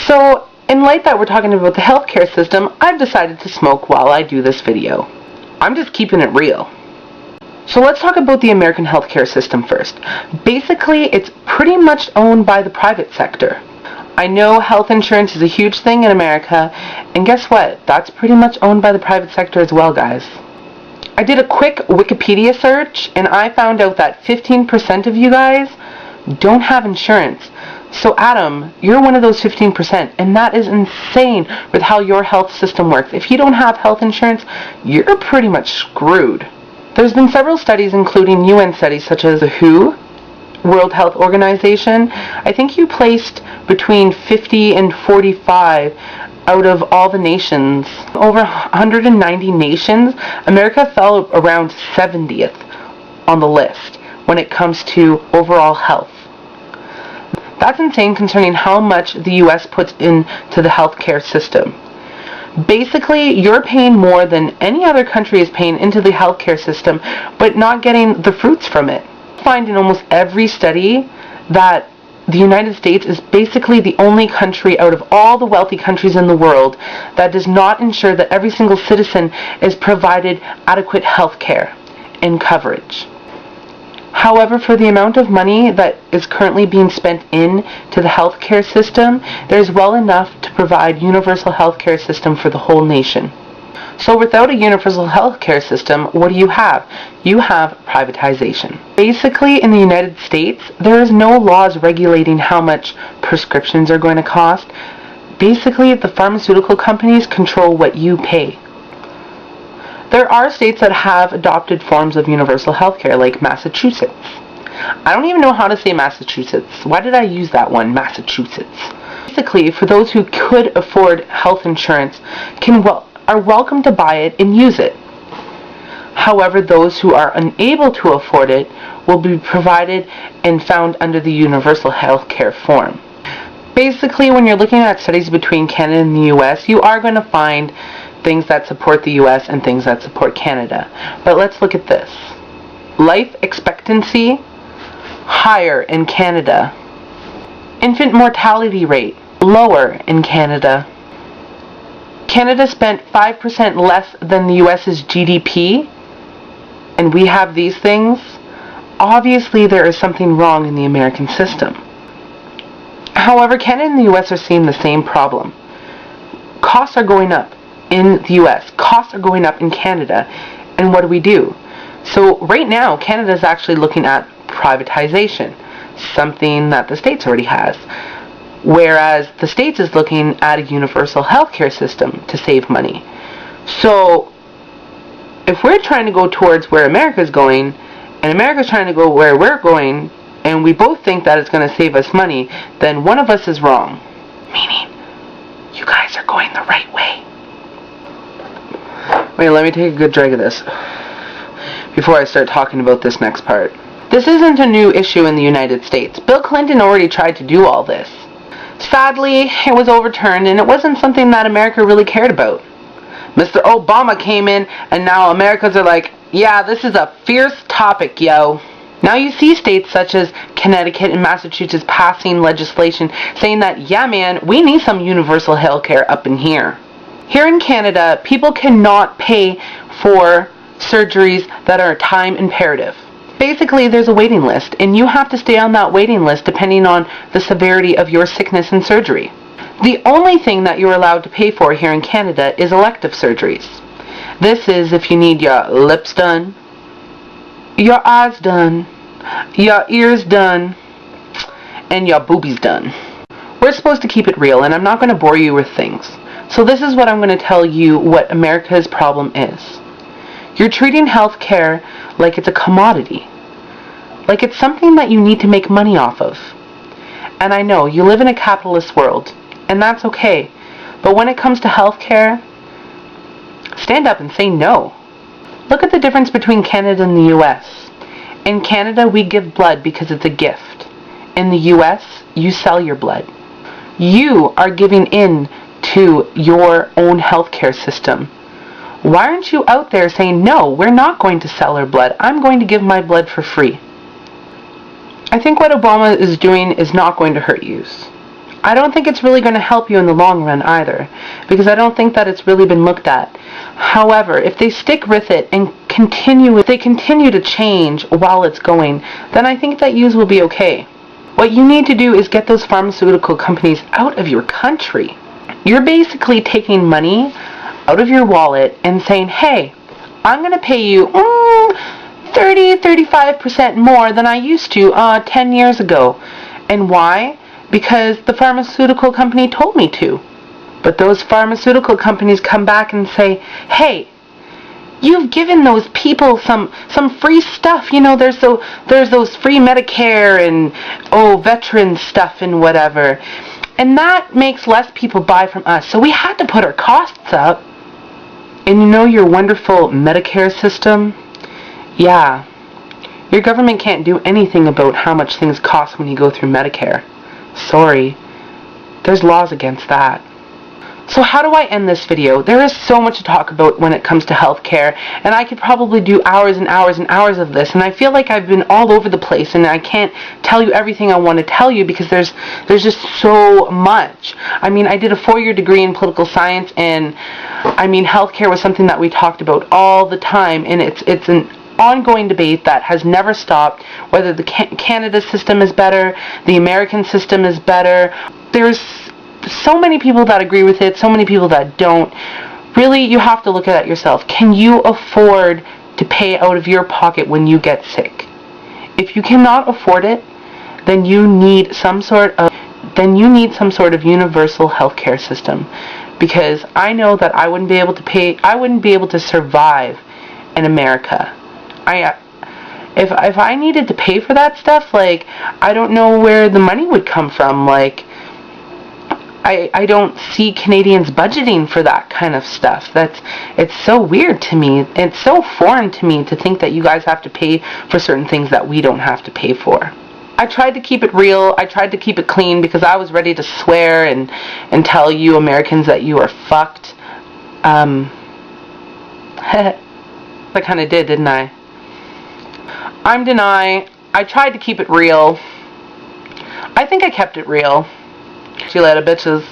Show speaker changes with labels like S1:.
S1: So, in light that we're talking about the healthcare system, I've decided to smoke while I do this video. I'm just keeping it real. So let's talk about the American healthcare system first. Basically, it's pretty much owned by the private sector. I know health insurance is a huge thing in America, and guess what? That's pretty much owned by the private sector as well, guys. I did a quick Wikipedia search, and I found out that 15% of you guys don't have insurance. So Adam, you're one of those 15%, and that is insane with how your health system works. If you don't have health insurance, you're pretty much screwed. There's been several studies, including UN studies such as the WHO, World Health Organization. I think you placed between 50 and 45 out of all the nations. Over 190 nations, America fell around 70th on the list when it comes to overall health. That's insane concerning how much the US puts into the healthcare system. Basically, you're paying more than any other country is paying into the healthcare system, but not getting the fruits from it. You find in almost every study that the United States is basically the only country out of all the wealthy countries in the world that does not ensure that every single citizen is provided adequate health care and coverage. However, for the amount of money that is currently being spent into the healthcare system, there is well enough to provide universal healthcare system for the whole nation. So without a universal healthcare system, what do you have? You have privatization. Basically, in the United States, there is no laws regulating how much prescriptions are going to cost. Basically, the pharmaceutical companies control what you pay. There are states that have adopted forms of universal healthcare, like Massachusetts. I don't even know how to say Massachusetts. Why did I use that one, Massachusetts? Basically, for those who could afford health insurance, are welcome to buy it and use it. However, those who are unable to afford it will be provided and found under the universal healthcare form. Basically, when you're looking at studies between Canada and the US, you are going to find things that support the US and things that support Canada. But let's look at this. Life expectancy, higher in Canada. Infant mortality rate, lower in Canada. Canada spent 5% less than the US's GDP, and we have these things. Obviously, there is something wrong in the American system. However, Canada and the US are seeing the same problem. Costs are going up in the US. Costs are going up in Canada. And what do? So right now, Canada is actually looking at privatization, something that the States already has. Whereas the States is looking at a universal healthcare system to save money. So if we're trying to go towards where America is going, and America's trying to go where we're going, and we both think that it's going to save us money, then one of us is wrong. Meaning, you guys are going the right way. Wait, let me take a good drag of this before I start talking about this next part. This isn't a new issue in the United States. Bill Clinton already tried to do all this. Sadly, it was overturned, and it wasn't something that America really cared about. Mr. Obama came in, and now Americans are like, yeah, this is a fierce topic, yo. Now you see states such as Connecticut and Massachusetts passing legislation saying that, yeah man, we need some universal health care up in here. Here in Canada, people cannot pay for surgeries that are time imperative. Basically, there's a waiting list, and you have to stay on that waiting list depending on the severity of your sickness and surgery. The only thing that you're allowed to pay for here in Canada is elective surgeries. This is if you need your lips done, your eyes done, your ears done, and your boobies done. We're supposed to keep it real, and I'm not going to bore you with things. So this is what I'm going to tell you what America's problem is. You're treating healthcare like it's a commodity. Like it's something that you need to make money off of. And I know, you live in a capitalist world, and that's okay. But when it comes to healthcare, stand up and say no. Look at the difference between Canada and the US. In Canada, we give blood because it's a gift. In the US, you sell your blood. You are giving in to your own healthcare system. Why aren't you out there saying, no, we're not going to sell our blood. I'm going to give my blood for free. I think what Obama is doing is not going to hurt you. I don't think it's really going to help you in the long run either, because I don't think that it's really been looked at. However, if they stick with it and if they continue to change while it's going, then I think that yous will be okay. What you need to do is get those pharmaceutical companies out of your country. You're basically taking money out of your wallet and saying, hey, I'm going to pay you 30-35% more than I used to 10 years ago. And why? Because the pharmaceutical company told me to. But those pharmaceutical companies come back and say, hey, you've given those people some free stuff. You know, there's those free Medicare and veteran stuff and whatever. And that makes less people buy from us. So we had to put our costs up. And you know your wonderful Medicare system? Yeah. Your government can't do anything about how much things cost when you go through Medicare. Sorry. There's laws against that. So how do I end this video? There is so much to talk about when it comes to healthcare, and I could probably do hours and hours and hours of this, and I feel like I've been all over the place, and I can't tell you everything I want to tell you because there's just so much. I mean, I did a 4-year degree in political science, and I mean, healthcare was something that we talked about all the time, and it's an ongoing debate that has never stopped, whether the Canada system is better, the American system is better. There's so many people that agree with it, so many people that don't. Really, you have to look at it yourself. Can you afford to pay out of your pocket when you get sick? If you cannot afford it, then you need some sort of universal healthcare system. Because I know that I wouldn't be able to survive in America. If I needed to pay for that stuff, like, I don't know where the money would come from. Like, I don't see Canadians budgeting for that kind of stuff. It's so weird to me. It's so foreign to me to think that you guys have to pay for certain things that we don't have to pay for. I tried to keep it real. I tried to keep it clean because I was ready to swear and tell you Americans that you are fucked. I kind of did, didn't I? I'm Denai. I tried to keep it real. I think I kept it real. See you later, bitches.